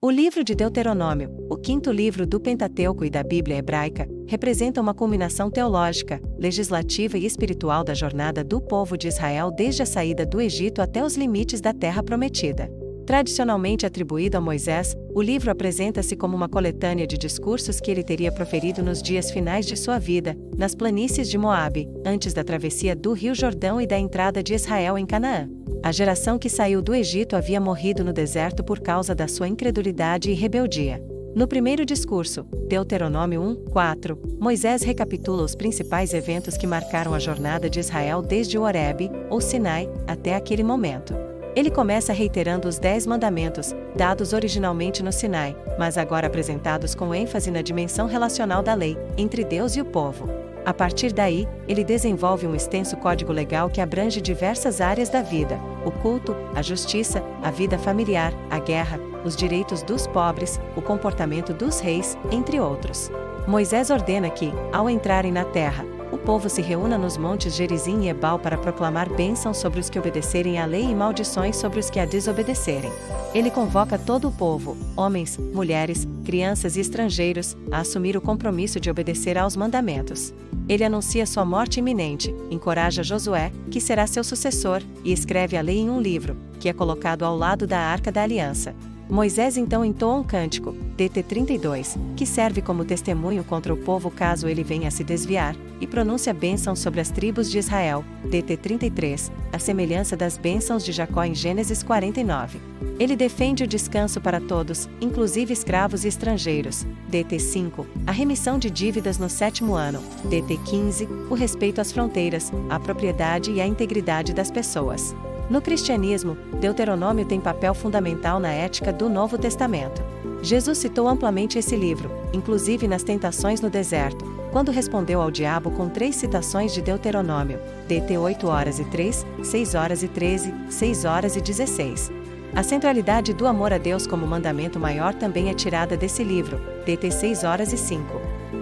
O livro de Deuteronômio, o quinto livro do Pentateuco e da Bíblia hebraica, representa uma culminação teológica, legislativa e espiritual da jornada do povo de Israel desde a saída do Egito até os limites da Terra Prometida. Tradicionalmente atribuído a Moisés, o livro apresenta-se como uma coletânea de discursos que ele teria proferido nos dias finais de sua vida, nas planícies de Moabe, antes da travessia do Rio Jordão e da entrada de Israel em Canaã. A geração que saiu do Egito havia morrido no deserto por causa da sua incredulidade e rebeldia. No primeiro discurso, Deuteronômio 1:4, Moisés recapitula os principais eventos que marcaram a jornada de Israel desde o Horebe, ou Sinai, até aquele momento. Ele começa reiterando os 10 mandamentos, dados originalmente no Sinai, mas agora apresentados com ênfase na dimensão relacional da lei, entre Deus e o povo. A partir daí, ele desenvolve um extenso código legal que abrange diversas áreas da vida: o culto, a justiça, a vida familiar, a guerra, os direitos dos pobres, o comportamento dos reis, entre outros. Moisés ordena que, ao entrarem na terra, o povo se reúna nos montes Gerizim e Ebal para proclamar bênçãos sobre os que obedecerem à lei e maldições sobre os que a desobedecerem. Ele convoca todo o povo, homens, mulheres, crianças e estrangeiros, a assumir o compromisso de obedecer aos mandamentos. Ele anuncia sua morte iminente, encoraja Josué, que será seu sucessor, e escreve a lei em um livro, que é colocado ao lado da Arca da Aliança. Moisés então entoa um cântico, DT 32, que serve como testemunho contra o povo caso ele venha a se desviar, e pronuncia bênçãos sobre as tribos de Israel, DT 33, à semelhança das bênçãos de Jacó em Gênesis 49. Ele defende o descanso para todos, inclusive escravos e estrangeiros, DT 5, a remissão de dívidas no 7º ano, DT 15, o respeito às fronteiras, à propriedade e à integridade das pessoas. No cristianismo, Deuteronômio tem papel fundamental na ética do Novo Testamento. Jesus citou amplamente esse livro, inclusive nas tentações no deserto, quando respondeu ao diabo com 3 citações de Deuteronômio, DT 8h03, 6h13, 6h16. A centralidade do amor a Deus como mandamento maior também é tirada desse livro, DT 6h05.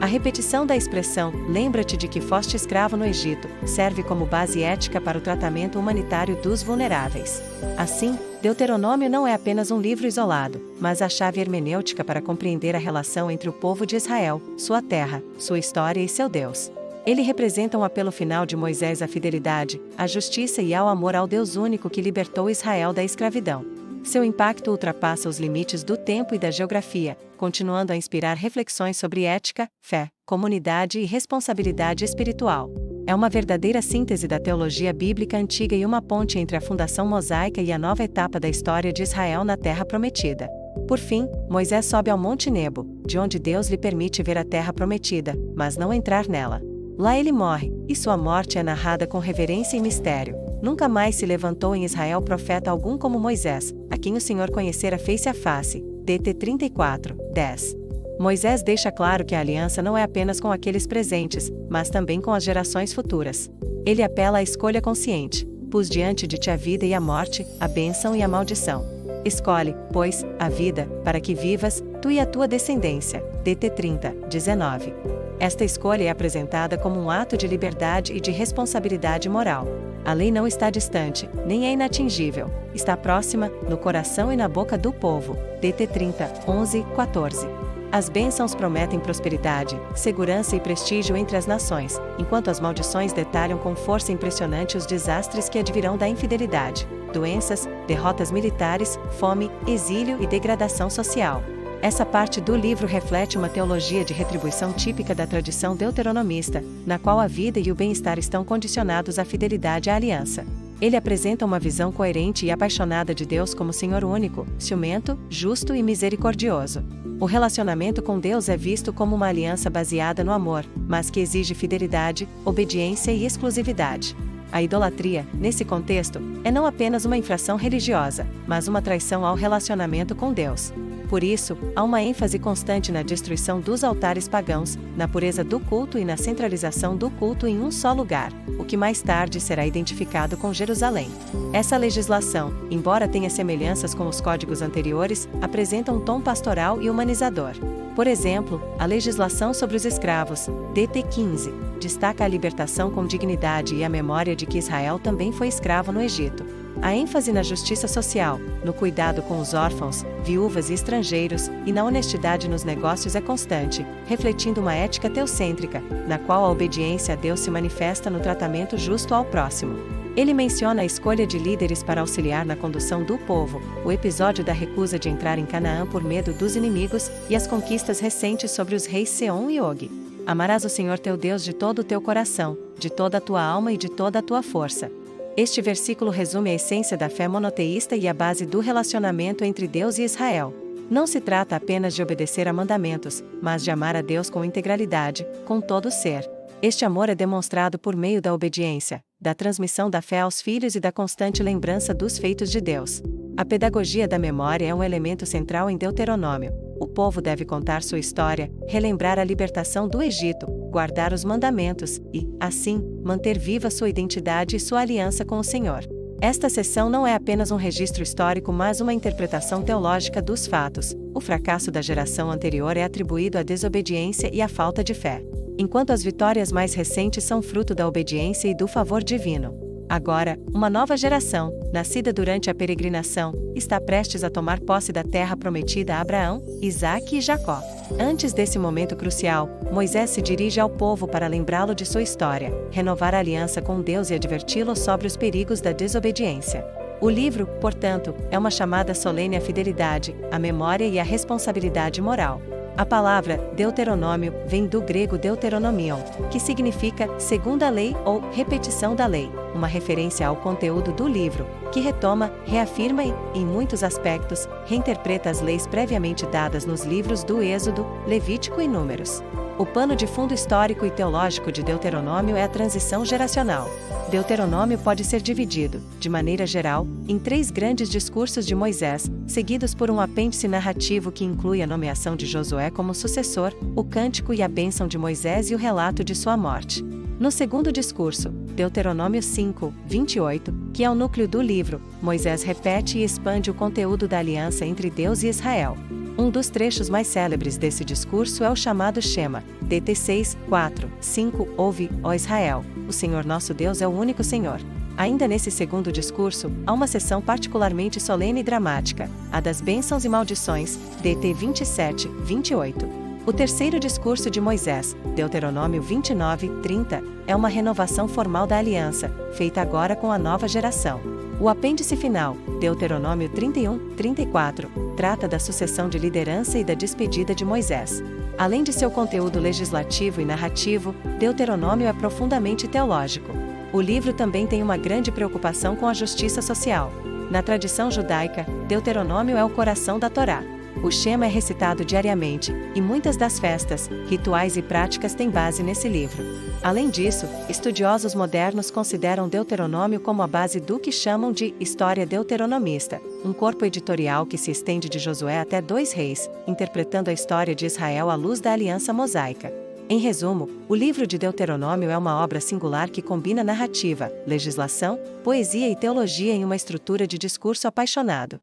A repetição da expressão, lembra-te de que foste escravo no Egito, serve como base ética para o tratamento humanitário dos vulneráveis. Assim, Deuteronômio não é apenas um livro isolado, mas a chave hermenêutica para compreender a relação entre o povo de Israel, sua terra, sua história e seu Deus. Ele representa um apelo final de Moisés à fidelidade, à justiça e ao amor ao Deus único que libertou Israel da escravidão. Seu impacto ultrapassa os limites do tempo e da geografia, continuando a inspirar reflexões sobre ética, fé, comunidade e responsabilidade espiritual. É uma verdadeira síntese da teologia bíblica antiga e uma ponte entre a fundação mosaica e a nova etapa da história de Israel na Terra Prometida. Por fim, Moisés sobe ao Monte Nebo, de onde Deus lhe permite ver a Terra Prometida, mas não entrar nela. Lá ele morre, e sua morte é narrada com reverência e mistério. Nunca mais se levantou em Israel profeta algum como Moisés, a quem o Senhor conhecera face a face, DT 34:10. Moisés deixa claro que a aliança não é apenas com aqueles presentes, mas também com as gerações futuras. Ele apela à escolha consciente: pus diante de ti a vida e a morte, a bênção e a maldição. Escolhe, pois, a vida, para que vivas, tu e a tua descendência, DT 30:19. Esta escolha é apresentada como um ato de liberdade e de responsabilidade moral. A lei não está distante, nem é inatingível, está próxima, no coração e na boca do povo, DT 30:11-14. As bênçãos prometem prosperidade, segurança e prestígio entre as nações, enquanto as maldições detalham com força impressionante os desastres que advirão da infidelidade, doenças, derrotas militares, fome, exílio e degradação social. Essa parte do livro reflete uma teologia de retribuição típica da tradição deuteronomista, na qual a vida e o bem-estar estão condicionados à fidelidade à aliança. Ele apresenta uma visão coerente e apaixonada de Deus como Senhor único, ciumento, justo e misericordioso. O relacionamento com Deus é visto como uma aliança baseada no amor, mas que exige fidelidade, obediência e exclusividade. A idolatria, nesse contexto, é não apenas uma infração religiosa, mas uma traição ao relacionamento com Deus. Por isso, há uma ênfase constante na destruição dos altares pagãos, na pureza do culto e na centralização do culto em um só lugar, o que mais tarde será identificado com Jerusalém. Essa legislação, embora tenha semelhanças com os códigos anteriores, apresenta um tom pastoral e humanizador. Por exemplo, a legislação sobre os escravos, DT 15, destaca a libertação com dignidade e a memória de que Israel também foi escravo no Egito. A ênfase na justiça social, no cuidado com os órfãos, viúvas e estrangeiros, e na honestidade nos negócios é constante, refletindo uma ética teocêntrica, na qual a obediência a Deus se manifesta no tratamento justo ao próximo. Ele menciona a escolha de líderes para auxiliar na condução do povo, o episódio da recusa de entrar em Canaã por medo dos inimigos, e as conquistas recentes sobre os reis Seom e Og. Amarás o Senhor teu Deus de todo o teu coração, de toda a tua alma e de toda a tua força. Este versículo resume a essência da fé monoteísta e a base do relacionamento entre Deus e Israel. Não se trata apenas de obedecer a mandamentos, mas de amar a Deus com integralidade, com todo o ser. Este amor é demonstrado por meio da obediência, da transmissão da fé aos filhos e da constante lembrança dos feitos de Deus. A pedagogia da memória é um elemento central em Deuteronômio. O povo deve contar sua história, relembrar a libertação do Egito, guardar os mandamentos e, assim, manter viva sua identidade e sua aliança com o Senhor. Esta seção não é apenas um registro histórico, mas uma interpretação teológica dos fatos. O fracasso da geração anterior é atribuído à desobediência e à falta de fé, enquanto as vitórias mais recentes são fruto da obediência e do favor divino. Agora, uma nova geração, nascida durante a peregrinação, está prestes a tomar posse da terra prometida a Abraão, Isaque e Jacó. Antes desse momento crucial, Moisés se dirige ao povo para lembrá-lo de sua história, renovar a aliança com Deus e adverti-lo sobre os perigos da desobediência. O livro, portanto, é uma chamada solene à fidelidade, à memória e à responsabilidade moral. A palavra Deuteronômio vem do grego Deuteronomion, que significa segunda lei ou repetição da lei, uma referência ao conteúdo do livro, que retoma, reafirma e, em muitos aspectos, reinterpreta as leis previamente dadas nos livros do Êxodo, Levítico e Números. O pano de fundo histórico e teológico de Deuteronômio é a transição geracional. Deuteronômio pode ser dividido, de maneira geral, em 3 grandes discursos de Moisés, seguidos por um apêndice narrativo que inclui a nomeação de Josué como sucessor, o cântico e a bênção de Moisés e o relato de sua morte. No segundo discurso, Deuteronômio 5, 28, que é o núcleo do livro, Moisés repete e expande o conteúdo da aliança entre Deus e Israel. Um dos trechos mais célebres desse discurso é o chamado Shema, DT 6, 4, 5, Ouve, ó Israel, o Senhor nosso Deus é o único Senhor. Ainda nesse segundo discurso, há uma seção particularmente solene e dramática, a das bênçãos e maldições, DT 27, 28. O terceiro discurso de Moisés, Deuteronômio 29, 30, é uma renovação formal da aliança, feita agora com a nova geração. O apêndice final, Deuteronômio 31, 34, trata da sucessão de liderança e da despedida de Moisés. Além de seu conteúdo legislativo e narrativo, Deuteronômio é profundamente teológico. O livro também tem uma grande preocupação com a justiça social. Na tradição judaica, Deuteronômio é o coração da Torá. O Shema é recitado diariamente, e muitas das festas, rituais e práticas têm base nesse livro. Além disso, estudiosos modernos consideram Deuteronômio como a base do que chamam de História Deuteronomista, um corpo editorial que se estende de Josué até 2 reis, interpretando a história de Israel à luz da aliança mosaica. Em resumo, o livro de Deuteronômio é uma obra singular que combina narrativa, legislação, poesia e teologia em uma estrutura de discurso apaixonado.